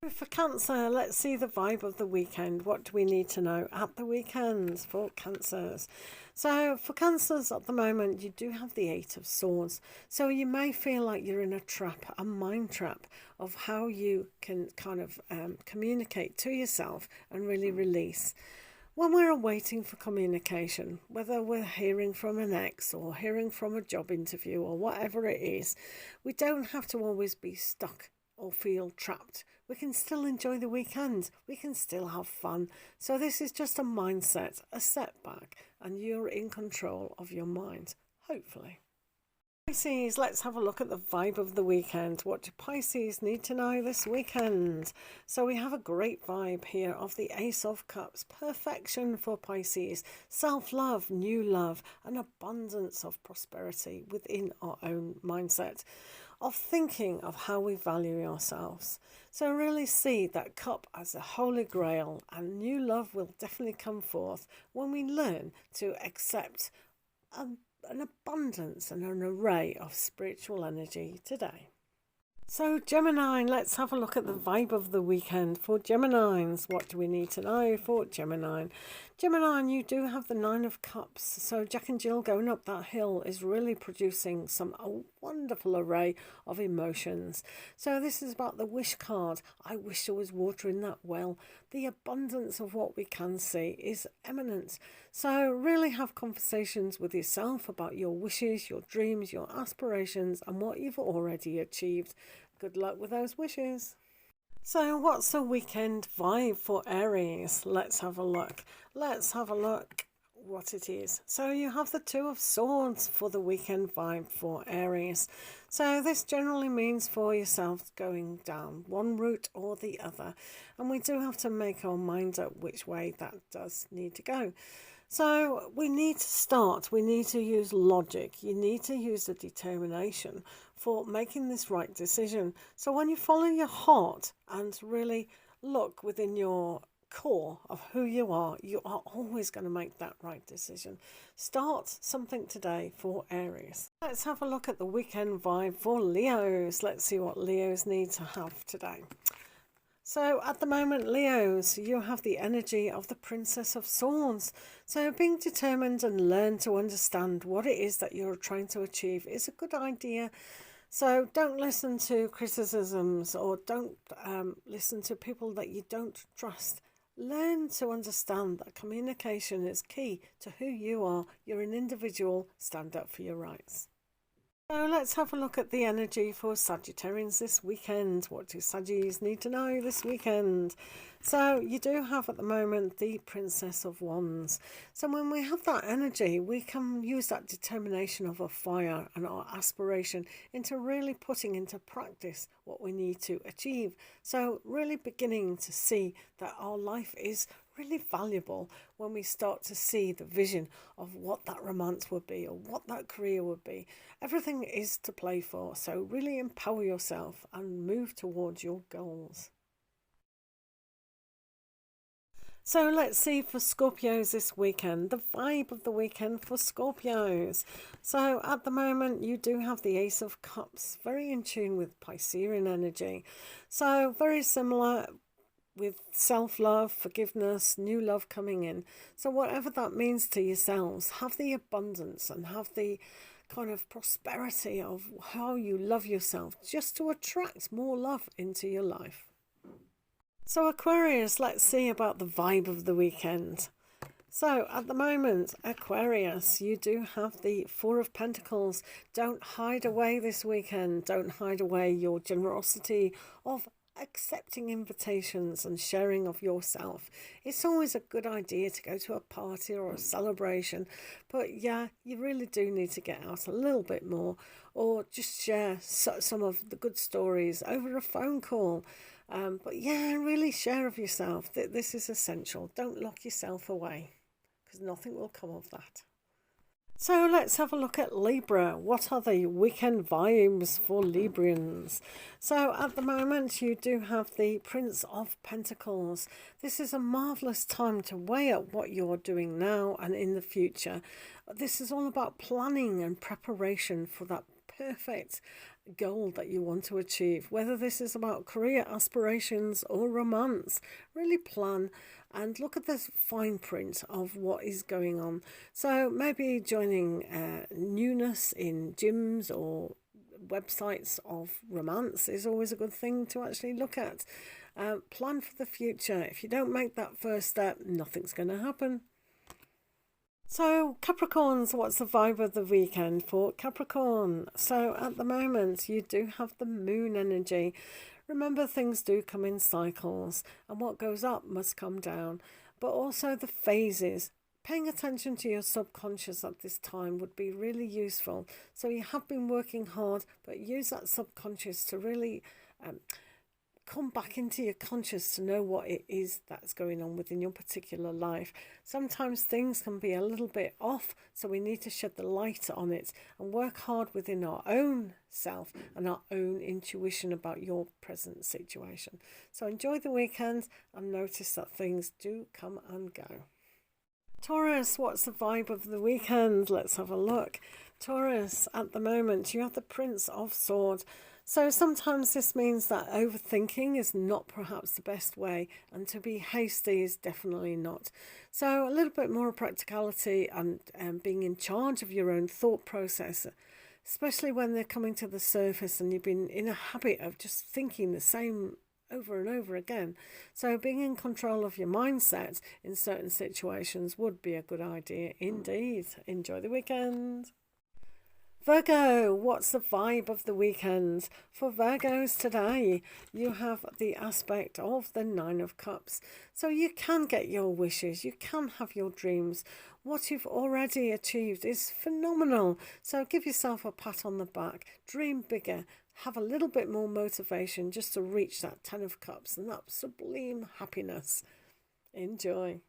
For Cancer, let's see the vibe of the weekend. What do we need to know at the weekends for Cancers? So for Cancers at the moment, you do have the Eight of Swords. So you may feel like you're in a trap, a mind trap of how you can kind of communicate to yourself and really release. When we're waiting for communication, whether we're hearing from an ex or hearing from a job interview or whatever it is, we don't have to always be stuck or feel trapped. We can still enjoy the weekend. We can still have fun. So this is just a mindset, a setback, and you're in control of your mind, hopefully. Pisces, let's have a look at the vibe of the weekend. What do Pisces need to know this weekend? So we have a great vibe here of the Ace of Cups. Perfection for Pisces. Self-love, new love, an abundance of prosperity within our own mindset, of thinking of how we value ourselves. So really see that cup as a holy grail, and new love will definitely come forth when we learn to accept an abundance and an array of spiritual energy today. So Gemini, let's have a look at the vibe of the weekend for Geminis. What do we need to know for Gemini? Gemini, you do have the Nine of Cups. So Jack and Jill going up that hill is really producing a wonderful array of emotions. So this is about the wish card. I wish there was water in that well. The abundance of what we can see is eminent. So really have conversations with yourself about your wishes, your dreams, your aspirations, and what you've already achieved. Good luck with those wishes. So what's the weekend vibe for Aries? Let's have a look. Let's have a look what it is. So you have the Two of Swords for the weekend vibe for Aries. So this generally means for yourself going down one route or the other. And we do have to make our minds up which way that does need to go. So we need to start, we need to use logic, you need to use the determination for making this right decision. So when you follow your heart and really look within your core of who you are always going to make that right decision. Start something today for Aries. Let's have a look at the weekend vibe for Leos. Let's see what Leos need to have today. So at the moment, Leos, you have the energy of the Princess of Swords. So being determined and learn to understand what it is that you're trying to achieve is a good idea. So don't listen to criticisms or don't listen to people that you don't trust. Learn to understand that communication is key to who you are. You're an individual. Stand up for your rights. So let's have a look at the energy for Sagittarians this weekend. What do Saggies need to know this weekend? So you do have at the moment the Princess of Wands. So when we have that energy, we can use that determination of a fire and our aspiration into really putting into practice what we need to achieve. So really beginning to see that our life is really valuable when we start to see the vision of what that romance would be or what that career would be. Everything is to play for, so really empower yourself and move towards your goals. So let's see for Scorpios this weekend, the vibe of the weekend for Scorpios. So at the moment, you do have the Ace of Cups, very in tune with Piscean energy. So very similar with self-love, forgiveness, new love coming in. So whatever that means to yourselves, have the abundance and have the kind of prosperity of how you love yourself just to attract more love into your life. So Aquarius, let's see about the vibe of the weekend. So at the moment, Aquarius, you do have the Four of Pentacles. Don't hide away this weekend. Don't hide away your generosity of accepting invitations and sharing of yourself. It's always a good idea to go to a party or a celebration, but yeah, you really do need to get out a little bit more or just share some of the good stories over a phone call. But yeah, really share of yourself. This is essential. Don't lock yourself away because nothing will come of that. So let's have a look at Libra. What are the weekend vibes for Librians? So at the moment, you do have the Prince of Pentacles. This is a marvellous time to weigh up what you're doing now and in the future. This is all about planning and preparation for that perfect goal that you want to achieve, whether this is about career aspirations or romance. Really plan and look at the fine print of what is going on. So maybe joining newness in gyms or websites of romance is always a good thing to actually look at. Plan for the future. If you don't make that first step, nothing's going to happen. So Capricorns, what's the vibe of the weekend for Capricorn? So at the moment you do have the moon energy. Remember, things do come in cycles, and what goes up must come down. But also the phases. Paying attention to your subconscious at this time would be really useful. So you have been working hard, but use that subconscious to really come back into your conscious to know what it is that's going on within your particular life. Sometimes things can be a little bit off, so we need to shed the light on it and work hard within our own self and our own intuition about your present situation. So enjoy the weekend and notice that things do come and go. Taurus, what's the vibe of the weekend? Let's have a look. Taurus, at the moment you have the Prince of Swords. So sometimes this means that overthinking is not perhaps the best way, and to be hasty is definitely not. So a little bit more practicality and being in charge of your own thought process, especially when they're coming to the surface and you've been in a habit of just thinking the same over and over again. So being in control of your mindset in certain situations would be a good idea indeed. Enjoy the weekend. Virgo, what's the vibe of the weekend? For Virgos today, you have the aspect of the Nine of Cups. So you can get your wishes, you can have your dreams. What you've already achieved is phenomenal. So give yourself a pat on the back, dream bigger, have a little bit more motivation just to reach that Ten of Cups and that sublime happiness. Enjoy.